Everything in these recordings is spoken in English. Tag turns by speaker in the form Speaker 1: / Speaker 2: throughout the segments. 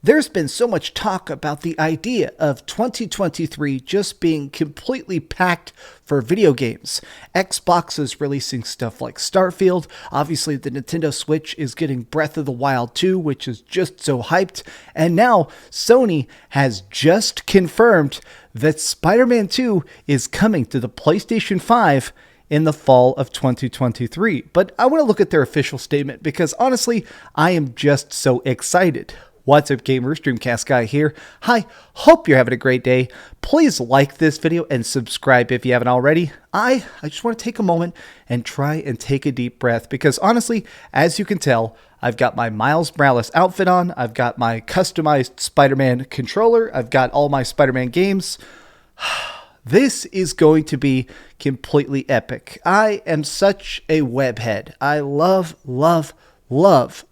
Speaker 1: There's been so much talk about the idea of 2023 just being completely packed for video games. Xbox is releasing stuff like Starfield. Obviously, the Nintendo Switch is getting Breath of the Wild 2, which is just so hyped. And now Sony has just confirmed that Spider-Man 2 is coming to the PlayStation 5 in the fall of 2023. But I want to look at their official statement because honestly, I am just so excited. What's up, gamers? DreamcastGuy here. Hi, hope you're having a great day. Please like this video and subscribe if you haven't already. I just want to take a moment and try and take a deep breath because honestly, as you can tell, I've got my Miles Morales outfit on. I've got my customized Spider-Man controller. I've got all my Spider-Man games. This is going to be completely epic. I am such a webhead. I love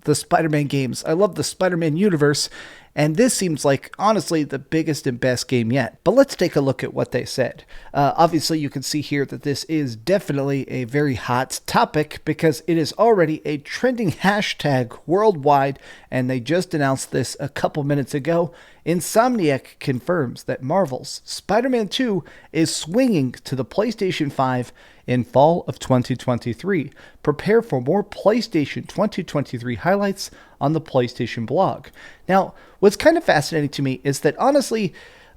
Speaker 1: the Spider-Man games. I love the Spider-Man universe, and this seems like, honestly, the biggest and best game yet. But let's take a look at what they said. Obviously, you can see here that this is definitely a very hot topic because it is already a trending hashtag worldwide, and they just announced this a couple minutes ago. Insomniac confirms that Marvel's Spider-Man 2 is swinging to the PlayStation 5 in fall of 2023. Prepare for more PlayStation 2023 highlights on the PlayStation blog. Now, what's kind of fascinating to me is that honestly,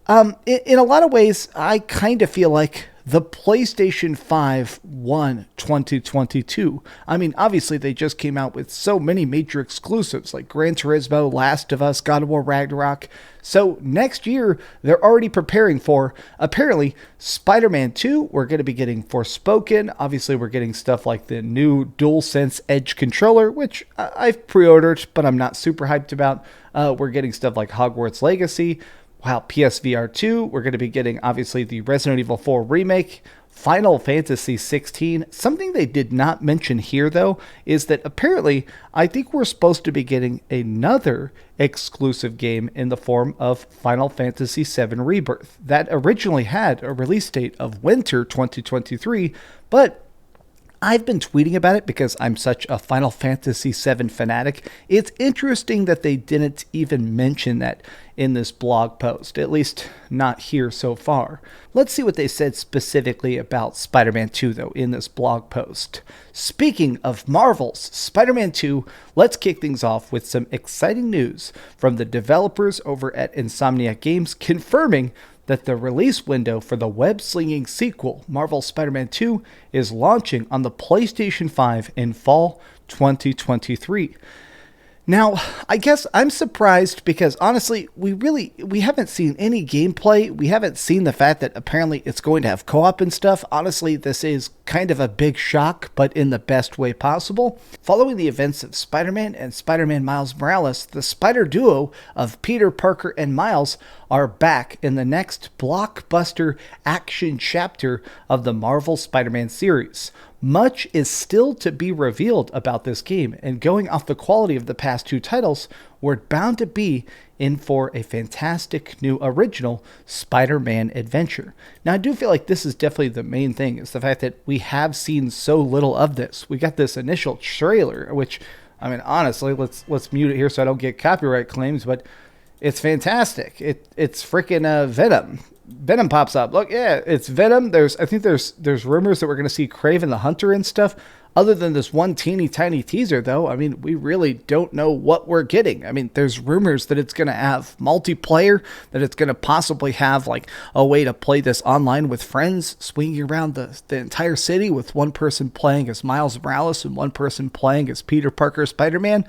Speaker 1: in a lot of ways, I kind of feel like the PlayStation 5 won 2022. I mean, obviously, they just came out with so many major exclusives like Gran Turismo, Last of Us, God of War Ragnarök. So next year, they're already preparing for, apparently, Spider-Man 2. We're going to be getting Forspoken. Obviously, we're getting stuff like the new DualSense Edge controller, which I've pre-ordered, but I'm not super hyped about. We're getting stuff like Hogwarts Legacy. Wow, PSVR2, we're going to be getting, obviously, the Resident Evil 4 remake, Final Fantasy 16. Something they did not mention here, though, is that apparently, I think we're supposed to be getting another exclusive game in the form of Final Fantasy 7 Rebirth. That originally had a release date of winter 2023, but I've been tweeting about it because I'm such a Final Fantasy VII fanatic. It's interesting that they didn't even mention that in this blog post, at least not here so far. Let's see what they said specifically about Spider-Man 2, though, in this blog post. Speaking of Marvel's Spider-Man 2, let's kick things off with some exciting news from the developers over at Insomniac Games confirming that the release window for the web-slinging sequel, Marvel's Spider-Man 2, is launching on the PlayStation 5 in fall 2023. Now, I guess I'm surprised because honestly, we haven't seen any gameplay. We haven't seen the fact that apparently it's going to have co-op and stuff. Honestly, this is kind of a big shock, but in the best way possible. Following the events of Spider-Man and Spider-Man Miles Morales, the Spider duo of Peter Parker and Miles are back in the next blockbuster action chapter of the Marvel Spider-Man series. Much is still to be revealed about this game, and going off the quality of the past two titles, we're bound to be in for a fantastic new original Spider-Man adventure. Now, I do feel like this is definitely the main thing, is the fact that we have seen so little of this. We got this initial trailer, which, I mean, honestly, let's mute it here so I don't get copyright claims, but it's fantastic. It's freaking Venom. Venom pops up. Look, yeah, it's Venom. I think there's rumors that we're going to see Kraven the Hunter and stuff. Other than this one teeny tiny teaser, though, I mean, we really don't know what we're getting. I mean, there's rumors that it's going to have multiplayer, that it's going to possibly have like a way to play this online with friends, swinging around the entire city with one person playing as Miles Morales and one person playing as Peter Parker Spider-Man.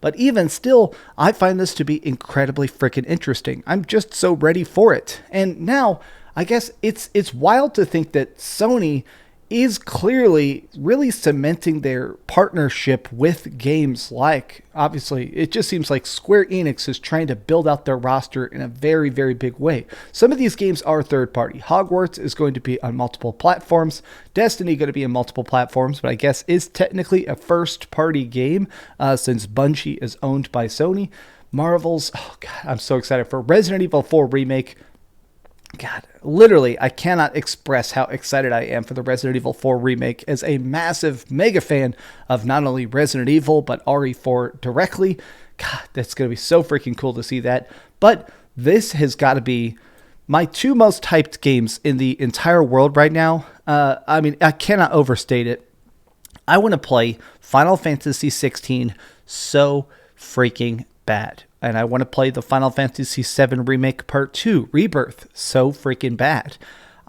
Speaker 1: But even still, I find this to be incredibly freaking interesting. I'm just so ready for it. And now, I guess it's wild to think that Sony is clearly really cementing their partnership with games like, obviously, it just seems like Square Enix is trying to build out their roster in a very, very big way. Some of these games are third party. Hogwarts is going to be on multiple platforms. Destiny going to be on multiple platforms, but I guess is technically a first party game since Bungie is owned by Sony. Marvel's, oh God, I'm so excited for Resident Evil 4 Remake. God, literally, I cannot express how excited I am for the Resident Evil 4 remake as a massive mega fan of not only Resident Evil, but RE4 directly. God, that's going to be so freaking cool to see that. But this has got to be my two most hyped games in the entire world right now. I mean, I cannot overstate it. I want to play Final Fantasy 16 so freaking bad. And I want to play the Final Fantasy 7 Remake Part 2 Rebirth so freaking bad.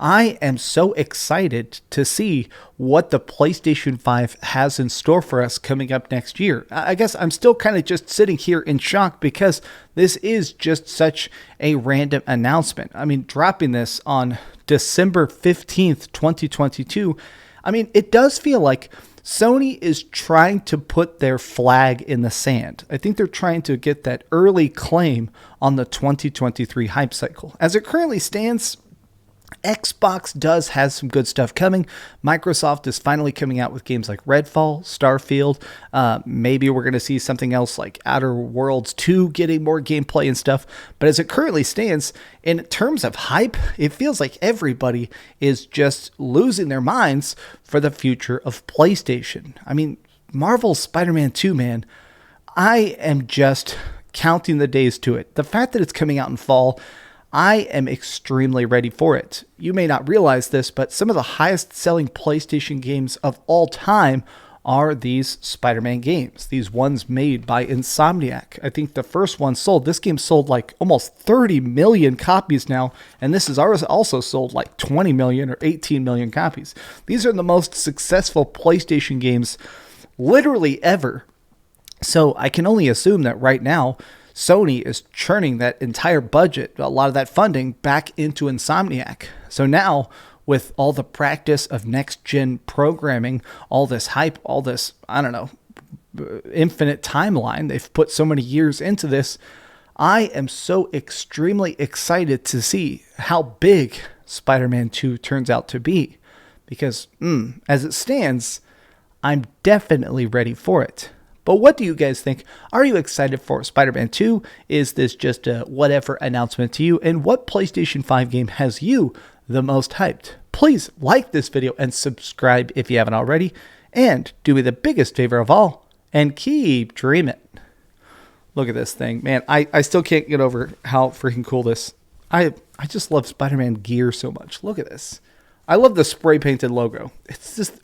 Speaker 1: I am so excited to see what the PlayStation 5 has in store for us coming up next year. I guess I'm still kind of just sitting here in shock because this is just such a random announcement. I mean, dropping this on December 15th, 2022, I mean, it does feel like Sony is trying to put their flag in the sand. I think they're trying to get that early claim on the 2023 hype cycle. As it currently stands, Xbox does have some good stuff coming. Microsoft is finally coming out with games like Redfall, Starfield. Maybe we're going to see something else like Outer Worlds 2 getting more gameplay and stuff. But as it currently stands, in terms of hype, it feels like everybody is just losing their minds for the future of PlayStation. I mean, Marvel's Spider-Man 2, man, I am just counting the days to it. The fact that it's coming out in fall, I am extremely ready for it. You may not realize this, but some of the highest selling PlayStation games of all time are these Spider-Man games, these ones made by Insomniac. I think the first one sold, this game sold like almost 30 million copies now, and this is also sold like 20 million or 18 million copies. These are the most successful PlayStation games literally ever. So I can only assume that right now, Sony is churning that entire budget, a lot of that funding, back into Insomniac. So now, with all the practice of next-gen programming, all this hype, all this, I don't know, infinite timeline, they've put so many years into this, I am so extremely excited to see how big Spider-Man 2 turns out to be. Because, as it stands, I'm definitely ready for it. But what do you guys think? Are you excited for Spider-Man 2? Is this just a whatever announcement to you? And what PlayStation 5 game has you the most hyped? Please like this video and subscribe if you haven't already. And do me the biggest favor of all and keep dreaming. Look at this thing. Man, I still can't get over how freaking cool this. I just love Spider-Man gear so much. Look at this. I love the spray painted logo. It's just